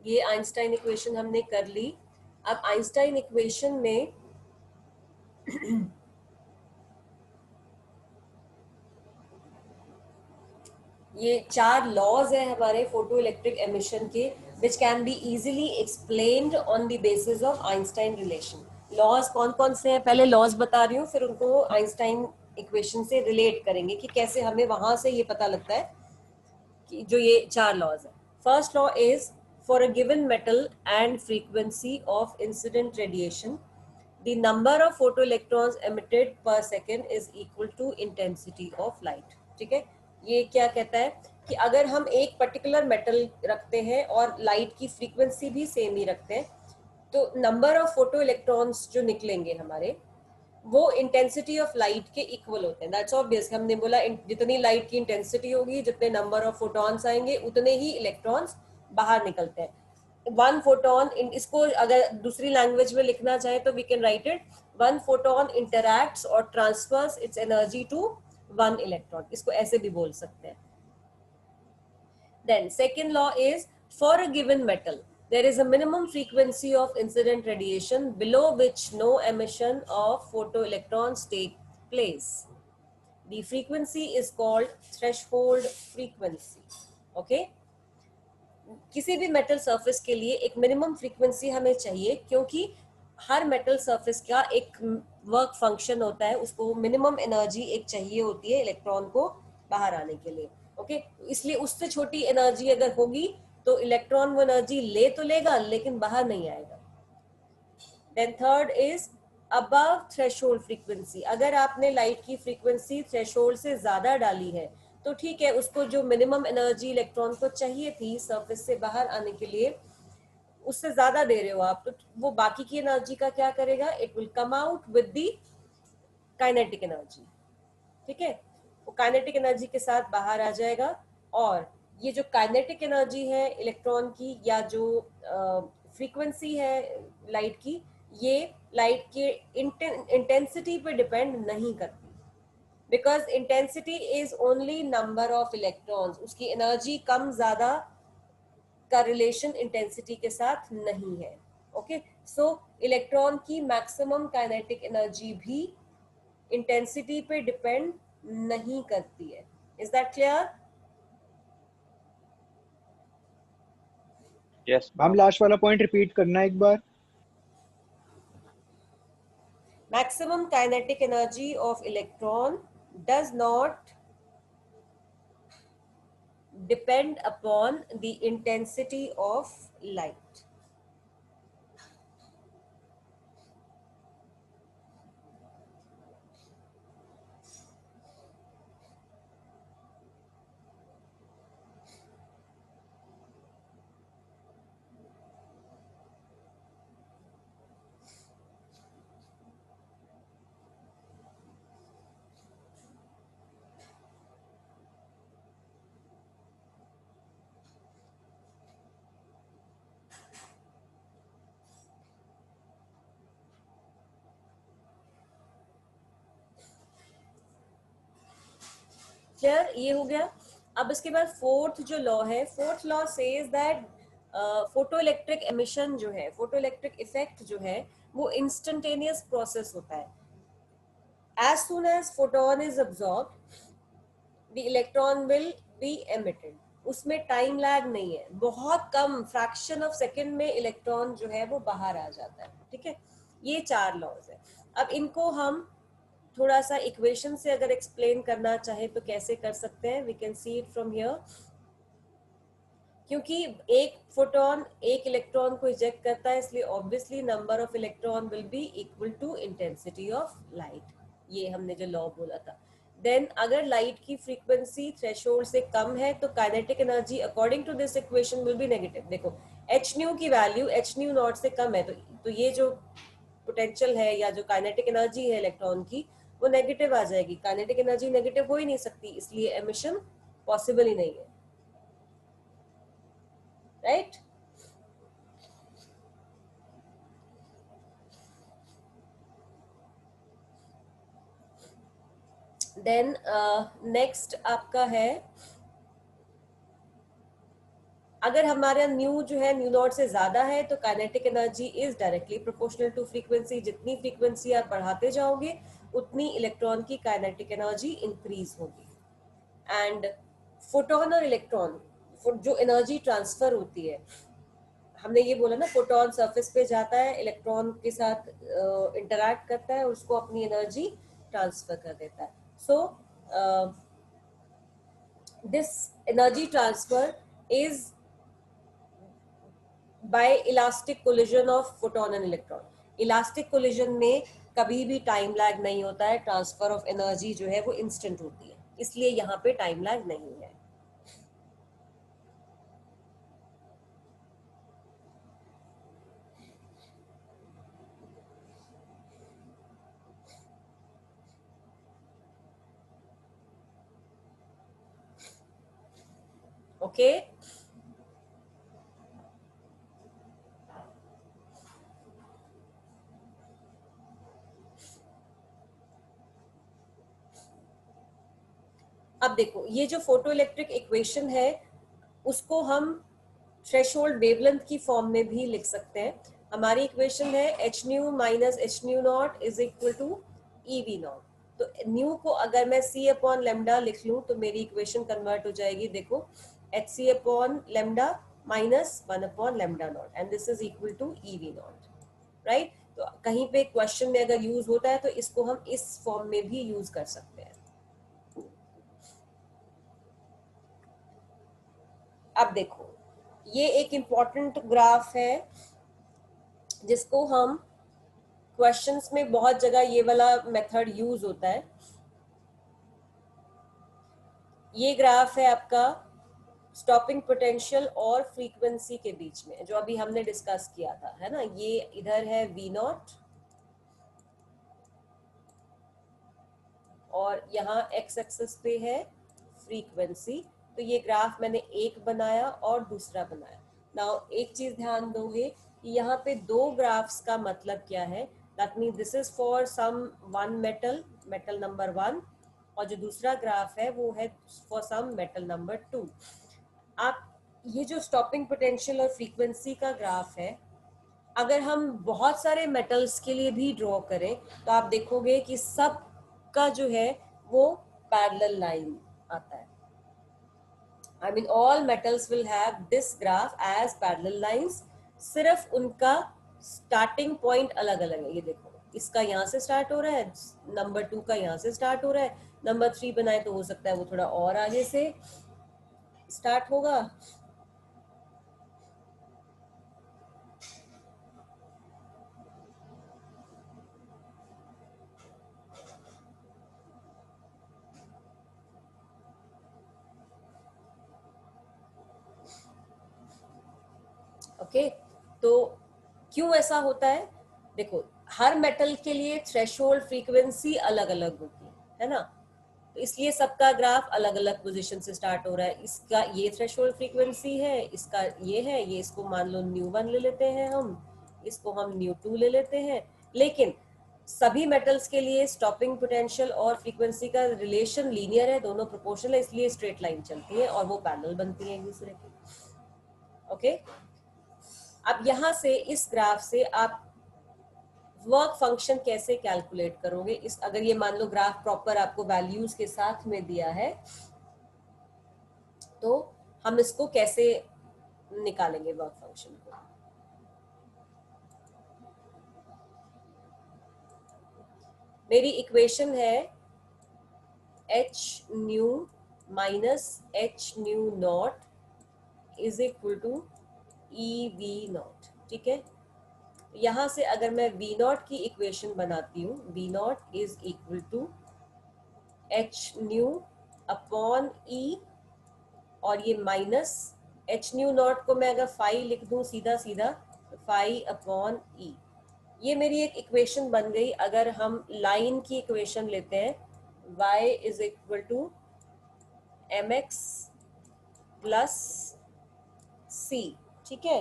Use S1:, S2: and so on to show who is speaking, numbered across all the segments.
S1: ये Einstein equation हमने कर ली। अब आइंस्टाइन इक्वेशन में ये 4 लॉज है हमारे फोटो इलेक्ट्रिक एमिशन के, which can be easily explained on the basis of Einstein relation. Laws कौन कौन से हैं, पहले लॉज बता रही हूँ, फिर उनको आइंस्टाइन इक्वेशन से रिलेट करेंगे कि कैसे हमें वहां से ये पता लगता है कि जो ये 4 लॉज है। First law is for a given metal and frequency of incident radiation the number of photoelectrons emitted per second is equal to intensity of light। ठीक है, ये क्या कहता है कि अगर हम एक पर्टिकुलर मेटल रखते हैं और लाइट की फ्रीक्वेंसी भी सेम ही रखते हैं, तो नंबर ऑफ फोटो इलेक्ट्रॉन्स जो निकलेंगे हमारे, वो इंटेंसिटी ऑफ लाइट के इक्वल होते हैं। दैट्स ऑब्वियस, हमने बोला जितनी लाइट की इंटेंसिटी होगी, जितने नंबर ऑफ फोटॉन्स आएंगे, उतने ही इलेक्ट्रॉन्स बाहर निकलते हैं। वन फोटोन, इसको अगर दूसरी लैंग्वेज में लिखना चाहे तो we can write it, one photon interacts और transfers its energy to one electron, इसको ऐसे भी बोल सकते हैं। Then second law is for a given metal there is a minimum frequency of incident radiation below which no emission of photoelectrons take place. The frequency is called threshold frequency. Okay, किसी भी metal surface के लिए एक minimum frequency हमें चाहिए, क्योंकि हर metal surface का एक वर्क फंक्शन होता है, उसको मिनिमम एनर्जी एक चाहिए होती है इलेक्ट्रॉन को बाहर आने के लिए। ओके, इसलिए उससे छोटी एनर्जी अगर होगी तो इलेक्ट्रॉन वो एनर्जी ले तो लेगा लेकिन बाहर नहीं आएगा। Then third is above threshold frequency. अगर आपने लाइट की फ्रीक्वेंसी थ्रेशोल्ड से ज्यादा डाली है तो ठीक है, उसको जो मिनिमम एनर्जी इलेक्ट्रॉन को चाहिए थी सरफेस से बाहर आने के लिए, उससे ज्यादा दे रहे हो आप, तो वो बाकी की एनर्जी का क्या करेगा, it will come out with the kinetic energy. ठीक है, वो काइनेटिक एनर्जी के साथ बाहर आ जाएगा। और ये जो काइनेटिक एनर्जी है इलेक्ट्रॉन की, या जो फ्रीक्वेंसी है लाइट की, ये लाइट के इंटेंसिटी पे डिपेंड नहीं करती, because intensity is only number of electrons. उसकी एनर्जी कम ज्यादा का रिलेशन इंटेंसिटी के साथ नहीं है। ओके, सो इलेक्ट्रॉन की मैक्सिमम काइनेटिक एनर्जी भी इंटेंसिटी पे डिपेंड नहीं करती है। Is that clear?
S2: Yes
S3: ma'am last वाला पॉइंट रिपीट करना एक बार।
S1: Maximum kinetic energy of electron does not depend upon the intensity of light. Clear? ये हो गया। अब इसके बाद फोर्थ जो लॉ है, fourth law says that photo electric emission जो है, फोटो इलेक्ट्रिक इफेक्ट जो है, वो इंस्टेंटेनियस प्रोसेस होता है। As soon as photon is absorbed the electron will be emitted. उसमें टाइम लैग नहीं है, बहुत कम फ्रैक्शन ऑफ सेकेंड में इलेक्ट्रॉन जो है वो बाहर आ जाता है। ठीक है, ये 4 लॉज है। अब इनको हम थोड़ा सा इक्वेशन से अगर एक्सप्लेन करना चाहे तो कैसे कर सकते हैं, we can see it from here. क्योंकि एक फोटोन एक इलेक्ट्रॉन को इजेक्ट करता है, इसलिए obviously number of electron will be equal to intensity of light. ये हमने जो लॉ बोला था। देन अगर लाइट की फ्रीक्वेंसी थ्रेशोल्ड से कम है तो kinetic energy according to this equation will be negative. देखो एच न्यू की वैल्यू एच न्यू नॉट से कम है, तो ये जो पोटेंशियल है या जो काइनेटिक एनर्जी है इलेक्ट्रॉन की, वो नेगेटिव आ जाएगी। काइनेटिक एनर्जी नेगेटिव हो ही नहीं सकती, इसलिए एमिशन पॉसिबल ही नहीं है। राइट? देन नेक्स्ट आपका है अगर हमारा न्यू जो है न्यू नॉट से ज्यादा है तो kinetic energy is directly proportional to frequency. जितनी फ्रीक्वेंसी आप बढ़ाते जाओगे उतनी इलेक्ट्रॉन की काइनेटिक एनर्जी इंक्रीज होगी। एंड फोटोन और इलेक्ट्रॉन जो एनर्जी ट्रांसफर होती है, हमने ये बोला ना, फोटोन सरफेस पे जाता है, इलेक्ट्रॉन के साथ इंटरैक्ट करता है, उसको अपनी एनर्जी ट्रांसफर कर देता है। So this energy transfer is by elastic collision of photon and electron. Elastic collision में कभी भी टाइम लैग नहीं होता है, ट्रांसफर ऑफ एनर्जी जो है वो इंस्टेंट होती है, इसलिए यहाँ पे टाइम लैग नहीं है। Okay okay? अब देखो, ये जो फोटो इलेक्ट्रिक इक्वेशन है उसको हम थ्रेशोल्ड वेवलेंथ की फॉर्म में भी लिख सकते हैं। हमारी इक्वेशन है h nu minus h nu naught is equal to e v naught. तो न्यू को अगर मैं सी अपॉन लेमडा लिख लूं तो मेरी इक्वेशन कन्वर्ट हो जाएगी, देखो, h c upon lambda minus 1 upon lambda naught and this is equal to e v naught, right. तो कहीं पे क्वेश्चन में अगर यूज होता है तो इसको हम इस फॉर्म में भी यूज कर सकते हैं। अब देखो, ये एक इम्पॉर्टेंट ग्राफ है जिसको हम क्वेश्चंस में बहुत जगह ये वाला मेथड यूज होता है। ये ग्राफ है आपका स्टॉपिंग पोटेंशियल और फ्रीक्वेंसी के बीच में, जो अभी हमने डिस्कस किया था, है ना। ये इधर है वी नॉट और यहाँ एक्स एक्सिस पे है फ्रीक्वेंसी। तो ये ग्राफ मैंने एक बनाया और दूसरा बनाया। नाउ एक चीज ध्यान दोगे कि यहाँ पे दो ग्राफ्स का मतलब क्या है। That mean this is for some one metal, metal number 1, और जो दूसरा ग्राफ है वो है फॉर सम मेटल नंबर 2। आप ये जो स्टॉपिंग पोटेंशियल और फ्रीक्वेंसी का ग्राफ है, अगर हम बहुत सारे मेटल्स के लिए भी ड्रॉ करें तो आप देखोगे कि सब का जो है वो पैरेलल लाइन आता है। I mean all metals will have this graph as parallel lines, सिर्फ उनका स्टार्टिंग पॉइंट अलग अलग है। ये देखो, इसका यहाँ से स्टार्ट हो रहा है, नंबर 2 का यहाँ से स्टार्ट हो रहा है, नंबर 3 बनाए तो हो सकता है वो थोड़ा और आगे से स्टार्ट होगा। ओके, तो क्यों ऐसा होता है? देखो, हर मेटल के लिए थ्रेशोल्ड फ्रीक्वेंसी अलग अलग होगी, है ना। तो इसलिए सबका ग्राफ अलग अलग पोजीशन से स्टार्ट हो रहा है। इसका ये थ्रेशोल्ड फ्रीक्वेंसी है, इसका ये है, ये इसको मान लो न्यू 1 ले लेते हैं हम, इसको हम न्यू 2 ले लेते हैं। लेकिन सभी मेटल्स के लिए स्टॉपिंग पोटेंशियल और फ्रीक्वेंसी का रिलेशन लीनियर है, दोनों प्रोपोर्शनल है, इसलिए स्ट्रेट लाइन चलती है और वो पैरेलल बनती है एक दूसरे की। ओके, अब यहाँ से इस ग्राफ से आप वर्क फंक्शन कैसे कैलकुलेट करोगे? इस अगर ये मान लो ग्राफ प्रॉपर आपको वैल्यूज के साथ में दिया है तो हम इसको कैसे निकालेंगे वर्क फंक्शन को? मेरी इक्वेशन है h nu minus h nu naught is equal to e v naught, ठीक है। यहां से अगर मैं वी नॉट की इक्वेशन बनाती हूँ, V not is equal to H nu upon E, और ये माइनस एच न्यू नॉट को मैं अगर फाई लिख दूं सीधा सीधा, तो फाई अपॉन ई। ये मेरी एक इक्वेशन बन गई। अगर हम लाइन की इक्वेशन लेते हैं, y is equal to M X plus C, ठीक है।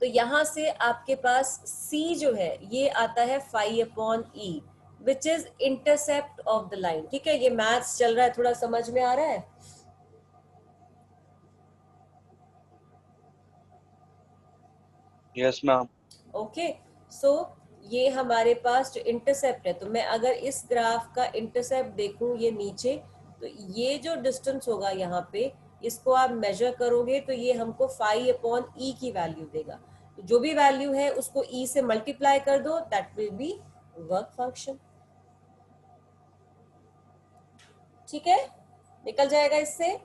S1: यहां से आपके पास c जो है ये आता है phi upon e which is intercept of the line. ठीक है, ये मैथ्स चल रहा है, थोड़ा समझ में आ रहा है?
S2: Yes ma'am.
S1: ओके, सो ये हमारे पास जो इंटरसेप्ट है, तो मैं अगर इस ग्राफ का इंटरसेप्ट देखूं ये नीचे, तो ये जो डिस्टेंस होगा यहाँ पे, इसको आप मेजर करोगे तो ये हमको फाई अपॉन ई की वैल्यू देगा। तो जो भी वैल्यू है उसको ई से मल्टीप्लाई कर दो, that will be work function. ठीक है, निकल जाएगा इससे।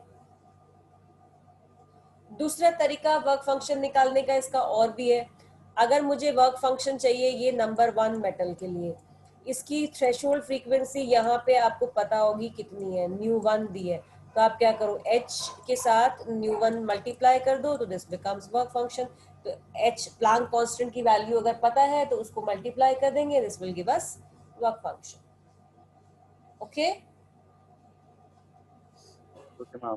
S1: दूसरा तरीका वर्क फंक्शन निकालने का इसका और भी है। अगर मुझे वर्क फंक्शन चाहिए ये नंबर 1 मेटल के लिए, इसकी थ्रेशोल्ड फ्रीक्वेंसी यहाँ पे आपको पता होगी कितनी है, न्यू 1 दी है। तो आप क्या करो, h के साथ न्यू 1 मल्टीप्लाई कर दो, तो दिस बिकम्स वर्क फंक्शन। तो h प्लैंक कांस्टेंट की वैल्यू अगर पता है तो उसको मल्टीप्लाई कर देंगे, this will give us work function. Okay,
S2: okay ma'am.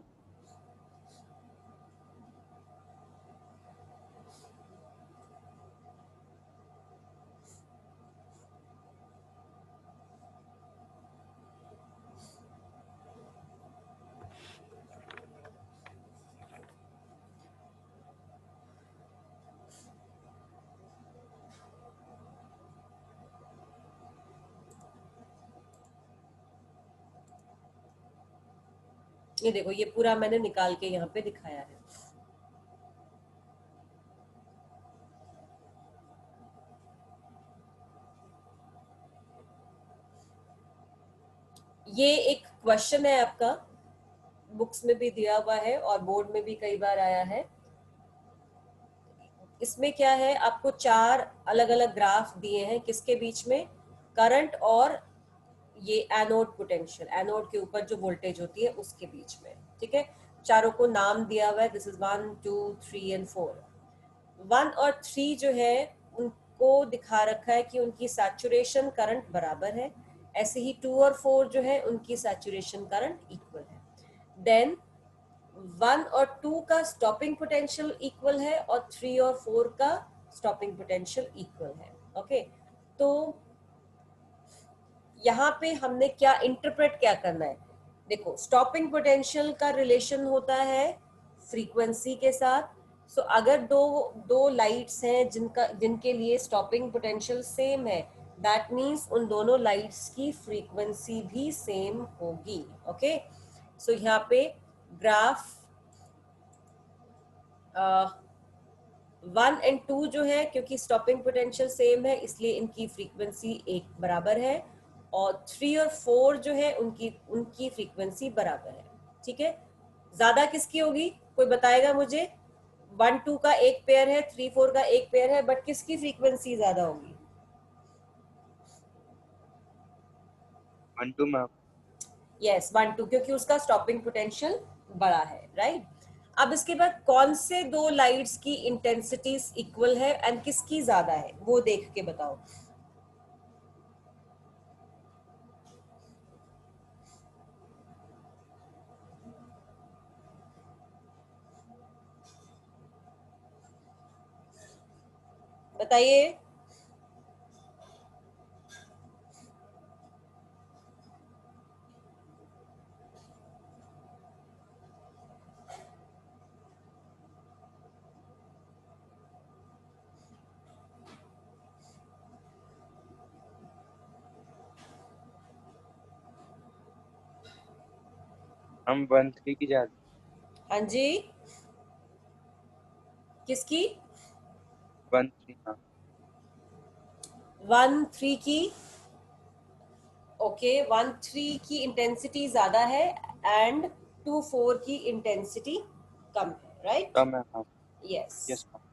S1: ये देखो ये पूरा मैंने निकाल के यहाँ पे दिखाया है। ये एक क्वेश्चन है आपका, बुक्स में भी दिया हुआ है और बोर्ड में भी कई बार आया है। इसमें क्या है, आपको 4 अलग अलग ग्राफ दिए हैं, किसके बीच में, करंट और ये एनोड पोटेंशियल, एनोड के ऊपर जो वोल्टेज होती है उसके बीच में। ठीक है, चारों को नाम दिया हुआ है, दिस इज 1 2 3 एंड 4। 1 और 3 जो है उनको दिखा रखा है कि उनकी सैचुरेशन करंट बराबर है। ऐसे ही 2 और 4 जो है उनकी सैचुरेशन करंट इक्वल है। देन 1 और 2 का स्टॉपिंग पोटेंशियल इक्वल है और 3 और 4 का स्टॉपिंग पोटेंशियल इक्वल है। ओके, तो यहाँ पे हमने क्या इंटरप्रेट क्या करना है, देखो स्टॉपिंग पोटेंशियल का रिलेशन होता है फ्रीक्वेंसी के साथ। सो अगर दो दो लाइट्स हैं जिनके लिए स्टॉपिंग पोटेंशियल सेम है, दैट मीन्स उन दोनों लाइट्स की फ्रीक्वेंसी भी सेम होगी। ओके, सो यहाँ पे ग्राफ 1 एंड 2 जो है, क्योंकि स्टॉपिंग पोटेंशियल सेम है इसलिए इनकी फ्रीक्वेंसी एक बराबर है, और 3 और 4 जो है उनकी उनकी फ्रीक्वेंसी बराबर है। ठीक है, ज्यादा किसकी होगी, कोई बताएगा मुझे? 1 2 का एक पेयर है, 3 4 का एक पेयर है, बट किसकी फ्रीक्वेंसी ज्यादा होगी?
S2: 1 2 मैम।
S1: यस 1 2, क्योंकि उसका स्टॉपिंग पोटेंशियल बड़ा है, राइट। अब इसके बाद कौन से दो लाइट्स की इंटेंसिटी इक्वल है एंड किसकी ज्यादा है वो देख के बताओ। बताइए।
S2: हम 1 3 की ज्यादा।
S1: हाँ जी, किसकी?
S2: 1 3 मैम।
S1: 1 3 की। ओके, 1 3 की इंटेंसिटी ज्यादा है एंड 2 4 की इंटेंसिटी कम है, राइट?
S2: कम है मैम।
S1: यस।
S2: Yes ma'am.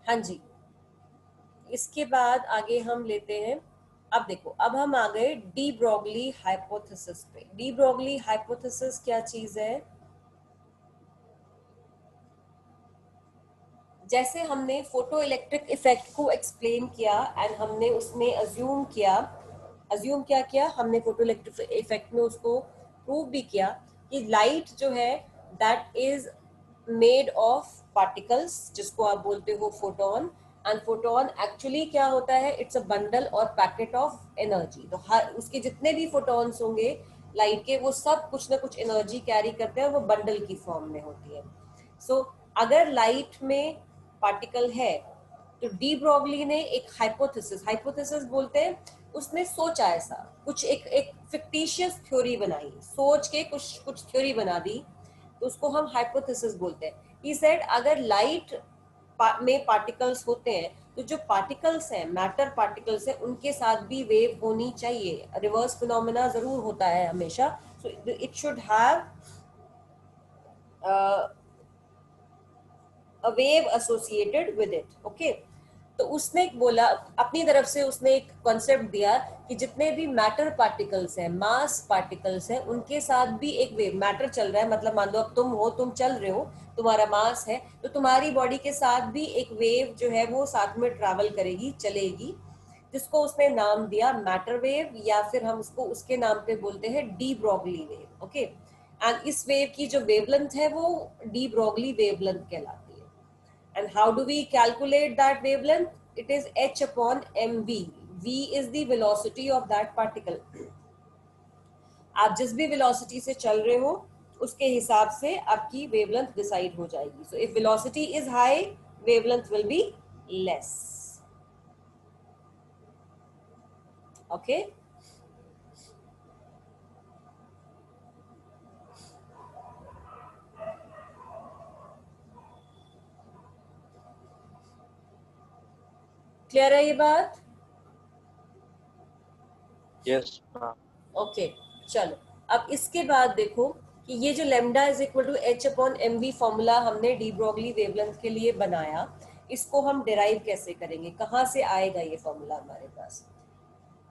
S1: हाँ जी, इसके बाद आगे हम लेते हैं। अब देखो, अब हम आ गए डी ब्रोगली हाइपोथेसिस पे। डी ब्रोगली हाइपोथेसिस क्या चीज है? जैसे हमने फोटो इलेक्ट्रिक इफेक्ट को एक्सप्लेन किया एंड हमने उसमें अज्यूम क्या किया हमने फोटो इलेक्ट्रिक इफेक्ट में उसको प्रूव भी किया कि लाइट जो है that is made of particles, जिसको आप बोलते हो फोटोन। एंड फोटोन एक्चुअली क्या होता है? इट्स अ बंडल और पैकेट ऑफ एनर्जी। तो हर उसके जितने भी फोटॉन्स होंगे लाइट के, वो सब कुछ ना कुछ एनर्जी कैरी करते हैं, वो बंडल की फॉर्म में होती है। सो अगर लाइट में पार्टिकल है तो डी ब्रोगली ने एक हाइपोथेसिस बोलते हैं, उसने सोचा ऐसा कुछ, एक फिक्टिशियस थ्योरी बनाई, सोच के कुछ थ्योरी बना दी, तो उसको हम हाइपोथेसिस बोलते हैं। ही सेड अगर लाइट में पार्टिकल्स होते हैं तो जो पार्टिकल्स हैं, मैटर पार्टिकल्स हैं, उनके साथ भी वेव होनी चाहिए। रिवर्स फिनोमेना जरूर होता है हमेशा, so it should have a wave associated with it. Okay, तो उसने बोला अपनी तरफ से, उसने एक कॉन्सेप्ट दिया कि जितने भी मैटर पार्टिकल्स हैं, मास पार्टिकल्स हैं, उनके साथ भी एक वेव, मैटर चल रहा है मतलब मान लो अब तुम हो, तुम चल रहे हो, तुम्हारा मास है, तो तुम्हारी बॉडी के साथ भी एक वेव जो है वो साथ में ट्रैवल करेगी, चलेगी, जिसको उसने नाम दिया मैटर वेव, या फिर हम उसको उसके नाम पे बोलते हैं de Broglie wave. Okay, and इस वेव की जो वेवलेंथ है वो डी ब्रोगली वेवलेंथ कहलाती है। And how do we calculate that wavelength? It is h upon mv. V is the velocity of that particle. आप जिस भी velocity से चल रहे हो उसके हिसाब से आपकी wavelength decide हो जाएगी. So if velocity is high, wavelength will be less. Okay. Clear है ये बात?
S2: Yes ma'am.
S1: ओके, चलो अब इसके बाद देखो कि ये जो lambda is equal to H upon m v formula हमने डी ब्रोगली वेवलेंथ के लिए बनाया, इसको हम डिराइव कैसे करेंगे? कहाँ से आएगा ये फॉर्मूला हमारे पास?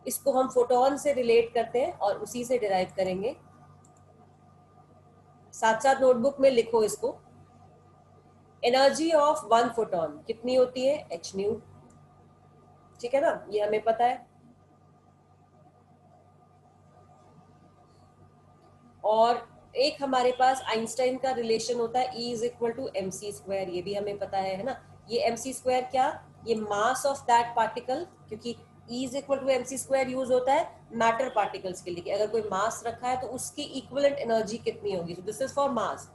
S1: इसको हम फोटोन से रिलेट करते हैं और उसी से डिराइव करेंगे। साथ साथ नोटबुक में लिखो इसको। एनर्जी ऑफ वन फोटोन कितनी होती है? H new. ठीक है ना, ये हमें पता है। और एक हमारे पास आइंस्टाइन का रिलेशन होता है, E is equal to m c square, ये भी हमें पता है ना। ये एम सी स्क्वायर क्या? ये मास ऑफ दैट पार्टिकल, क्योंकि E is equal to m c square use होता है मैटर पार्टिकल्स के लिए कि अगर कोई मास रखा है तो उसकी इक्विवेलेंट एनर्जी कितनी होगी। So this is for mass,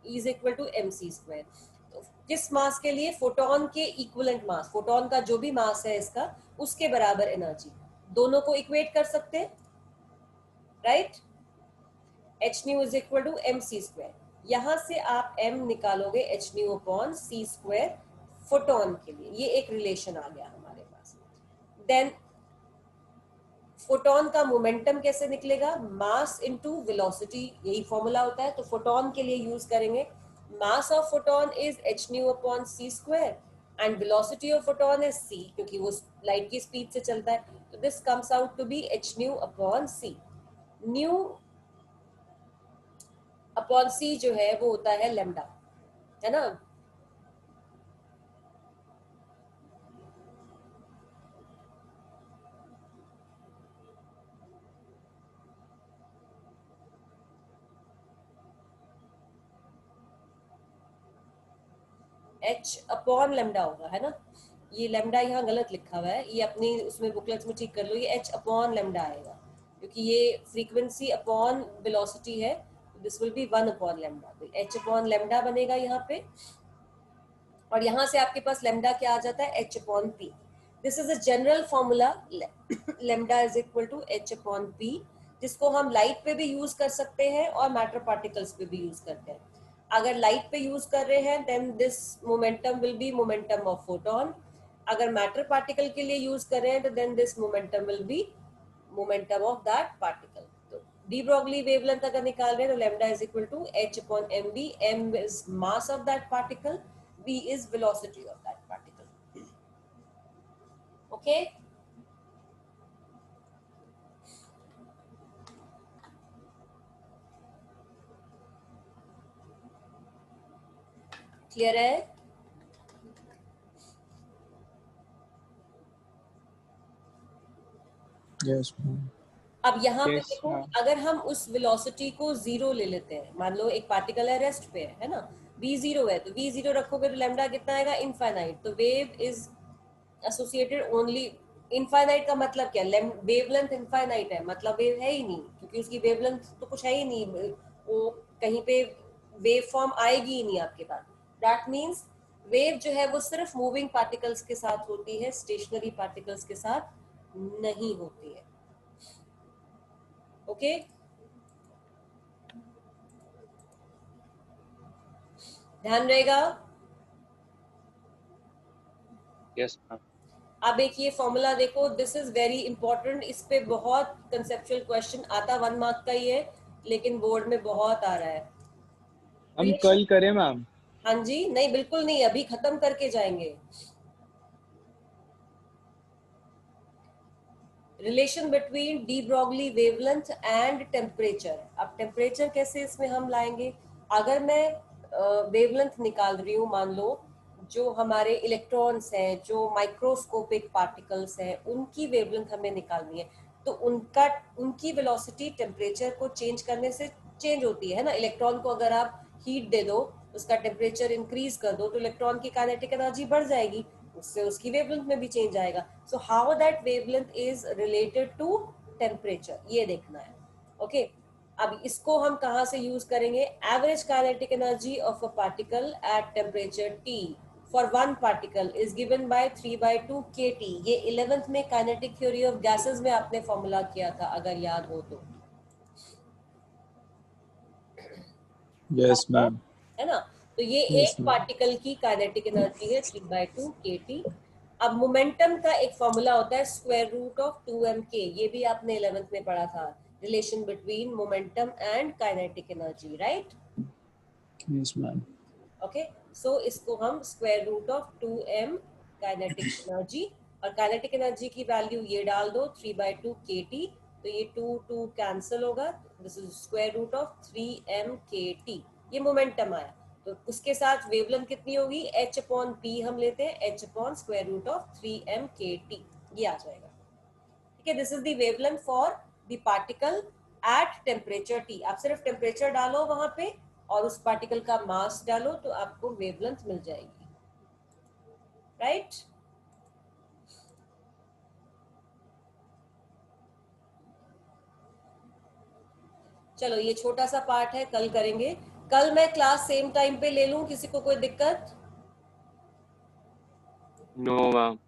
S1: E is equal to m c square. तो किस मास के लिए? फोटोन के इक्विवेलेंट मास, फोटोन का जो भी मास है इसका, उसके बराबर एनर्जी। दोनों को इक्वेट कर सकते हैं, right? H nu is equal to m c square. यहां से आप m निकालोगे h nu upon c square photon के लिए, ये एक रिलेशन आ गया हमारे पास। देन फोटोन का मोमेंटम कैसे निकलेगा? मास इनटू वेलोसिटी, यही फॉर्मूला होता है। तो फोटोन के लिए यूज करेंगे mass of photon is h nu upon c square and velocity of photon is c, क्योंकि वो लाइट की स्पीड से चलता है। तो this comes out to be H nu upon C. Nu upon C जो है वो होता है लेमडा, है ना। एच अपॉन लेमडा होगा, है ना। ये लेमडा यहाँ गलत लिखा हुआ है, ये अपनी उसमें बुकलेट्स में ठीक कर लो, ये एच अपॉन लेमडा आएगा क्योंकि ये फ्रीक्वेंसी अपॉन वेलोसिटी है। This will be 1 upon lambda, तो एच अपॉन लेमडा बनेगा यहाँ पे। और यहाँ से आपके पास लेमडा क्या आ जाता है? H upon p. This is a general formula, lambda is equal to H upon p, जिसको हम लाइट पे भी यूज कर सकते हैं और मैटर पार्टिकल्स पे भी यूज करते हैं। अगर लाइट पे यूज कर रहे हैं then this momentum will be momentum of photon. अगर मैटर पार्टिकल के लिए यूज कर रहे हैं तो then this momentum will be momentum of that particle. तो डी ब्रोगली वेवलेंथ अगर निकाल रहे हैं तो lambda is equal to H upon M B. M is mass of that particle, v is velocity of that particle. Okay clear है?
S4: Yes ma'am.
S1: अब यहाँ पे
S3: Yes,
S1: देखो,
S3: हाँ.
S1: अगर हम उस वेलोसिटी को जीरो ले लेते हैं, मान लो एक पार्टिकल है रेस्ट पे है ना, v जीरो है, तो v जीरो रखोगे तो लैम्डा कितना आएगा? इनफाइनाइट। तो wave is associated only, infinite का मतलब क्या? वेवलेंथ इनफाइनाइट है, मतलब वेव है ही नहीं, क्योंकि उसकी वेवलेंथ तो कुछ है ही नहीं, वो कहीं पे वेव फॉर्म आएगी ही नहीं आपके पास। दैट मीन्स वेव जो है वो सिर्फ मूविंग पार्टिकल्स के साथ होती है, स्टेशनरी पार्टिकल्स के साथ नहीं होती है। ओके ध्यान रहेगा।
S2: Yes ma'am.
S1: अब एक ये फॉर्मूला देखो, दिस इज वेरी इंपॉर्टेंट, इस पे बहुत कंसेप्चुअल क्वेश्चन आता, 1 मार्क का ही है, लेकिन बोर्ड में बहुत आ रहा है।
S3: हम कल करें मैम?
S1: हाँ जी, नहीं बिल्कुल नहीं, अभी खत्म करके जाएंगे। Relation between de Broglie wavelength and temperature. अब टेम्परेचर कैसे इसमें हम लाएंगे? अगर मैं वेवलेंथ निकाल रही हूँ, मान लो जो हमारे इलेक्ट्रॉन्स हैं, जो माइक्रोस्कोपिक पार्टिकल्स हैं, उनकी वेवलेंथ हमें निकालनी है, तो उनकी वेलोसिटी टेम्परेचर को चेंज करने से चेंज होती है ना। इलेक्ट्रॉन को अगर आप हीट दे दो, उसका टेम्परेचर इंक्रीज कर दो, तो इलेक्ट्रॉन की काइनेटिक एनर्जी बढ़ जाएगी, उससे उसकी वेवलेंथ में भी चेंज आएगा। So how that wavelength is related to temperature, ये देखना है। ओके अब इसको हम कहाँ से यूज करेंगे? Average kinetic energy of a particle at temperature T for one particle is given by 3/2 kT। ये 11th में काइनेटिक थ्योरी ऑफ गैसेस में आपने फॉर्मूला किया था, अगर याद हो तो।
S4: Yes ma'am.
S1: है ना? तो ये
S4: Yes,
S1: एक
S4: ma'am.
S1: पार्टिकल की काइनेटिक एनर्जी है 3/2 kT। अब मोमेंटम का एक फॉर्मूला होता है स्क्वायर रूट ऑफ 2mk, ये भी आपने 11th में पढ़ा था, relation between momentum and kinetic energy, right?
S4: Yes, ma'am.
S1: Okay so इसको हम square root of 2m kinetic energy, और काइनेटिक एनर्जी की वैल्यू ये डाल दो 3/2 kT, तो ये 2 कैंसिल होगा, this is square root of 3m kT। ये मोमेंटम आया, तो उसके साथ वेवलेंथ कितनी होगी? h/p हम लेते हैं, h/ square root of 3m kT, ये आ जाएगा। ठीक है, this is the wavelength for the particle at temperature T। आप सिर्फ टेम्परेचर डालो वहां पे और उस पार्टिकल का मास डालो, तो आपको वेवलेंथ मिल जाएगी, राइट? चलो ये छोटा सा पार्ट है, कल करेंगे। कल मैं क्लास सेम टाइम पे ले लूं, किसी को कोई दिक्कत?
S5: No ma'am.